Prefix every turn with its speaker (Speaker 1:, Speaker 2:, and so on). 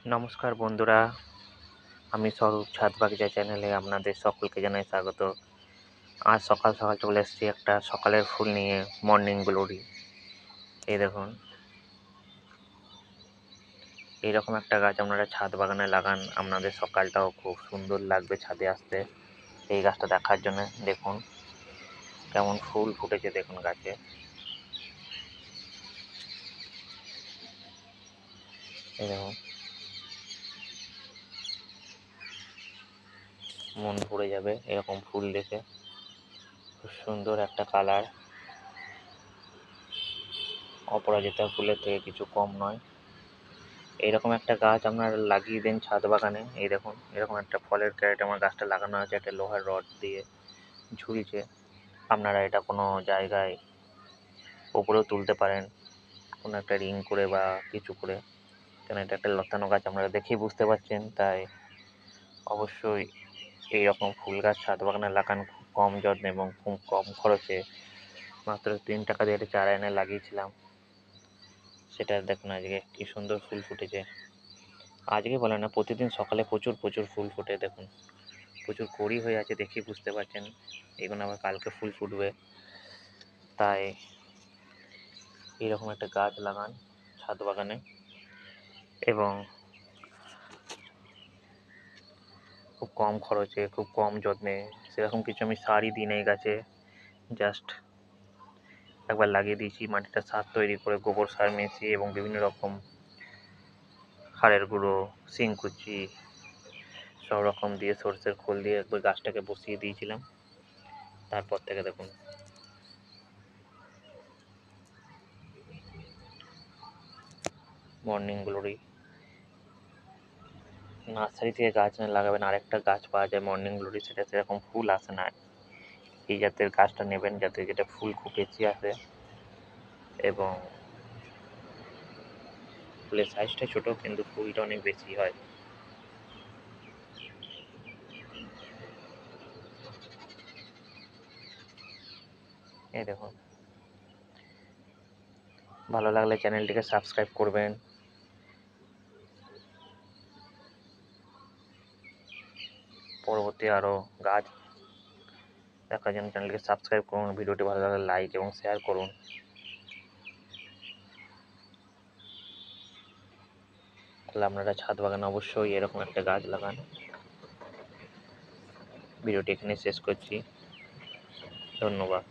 Speaker 1: নমস্কার বন্ধুরা, আমি স্বরূপ ছাদ বাগিচা চ্যানেলে আপনাদের সকলকে জানাই স্বাগত। আজ সকাল সকাল চলে এসেছি একটা সকালের ফুল নিয়ে, মর্নিং গ্লোরি। এই দেখুন, এইরকম একটা গাছ আপনারা ছাদ বাগানে লাগান, আপনাদের সকালটাও খুব সুন্দর লাগবে ছাদে আসতে। এই গাছটা দেখার জন্য দেখুন কেমন ফুল ফুটেছে, দেখুন গাছে। এই দেখুন, মন ভরে যাবে এরকম ফুল দেখে। খুব সুন্দর একটা কালার, অপরাজিতা ফুলের থেকে কিছু কম নয়। এইরকম একটা গাছ আপনারা লাগিয়ে দিন ছাদ বাগানে। এই দেখুন, এরকম একটা ফলের ক্যারেট আমার গাছটা লাগানো আছে একটা লোহার রড দিয়ে ঝুলছে। আপনারা এটা কোনো জায়গায় ওপরেও তুলতে পারেন, কোনো একটা রিং করে বা কিছু করে, কেন এটা একটা লতানো গাছ আপনারা দেখেই বুঝতে পারছেন। তাই অবশ্যই এইরকম ফুল গাছ ছাদ বাগানে লাগান, খুব কম যত্নে এবং খুব কম খরচে। মাত্র 3 টাকা দিয়ে একটা চারা এনে লাগিয়েছিলাম, সেটা দেখুন আজকে কি সুন্দর ফুল ফুটেছে। আজকে বলে না, প্রতিদিন সকালে প্রচুর প্রচুর ফুল ফুটে। দেখুন প্রচুর কড়ি হয়ে আছে, দেখেই বুঝতে পারছেন। এগুলো আবার কালকে ফুল ফুটবে। তাই এইরকম একটা গাছ লাগান ছাদ বাগানে, এবং খুব কম খরচে, খুব কম যত্নে। সেরকম কিছু আমি সারই দিই না এই গাছে, জাস্ট একবার লাগিয়ে দিয়েছি, মাটিটা সার তৈরি করে গোবর সার মিশিয়ে এবং বিভিন্ন রকম হাড়ের গুঁড়ো, শিংকুচি সব রকম দিয়ে, সর্ষের খোল দিয়ে একবার গাছটাকে বসিয়ে দিয়েছিলাম। তারপর থেকে দেখুন মর্নিং গ্লোরি। নার্সারি থেকে গাছ এনে লাগাবেন, আরেকটা গাছ পাওয়া যায় মর্নিং গ্লোরি, সেটা সেরকম ফুল আসে না। এই জাতের গাছটা নেবেন, যাতে যেটা ফুল খুব বেশি আসে এবং ফুলের সাইজটা ছোট কিন্তু ফুলটা অনেক বেশি হয়। এই দেখুন, ভালো লাগলে চ্যানেলটিকে সাবস্ক্রাইব করবেন। পরবর্তী আরও গাছ দেখার জন্য চ্যানেলটিকে সাবস্ক্রাইব করুন। ভিডিওটি ভালো লাগলে লাইক এবং শেয়ার করুন। তাহলে আপনারা ছাদ বাগানে অবশ্যই এরকম একটা গাছ লাগান। ভিডিওটি এখানে শেষ করছি, ধন্যবাদ।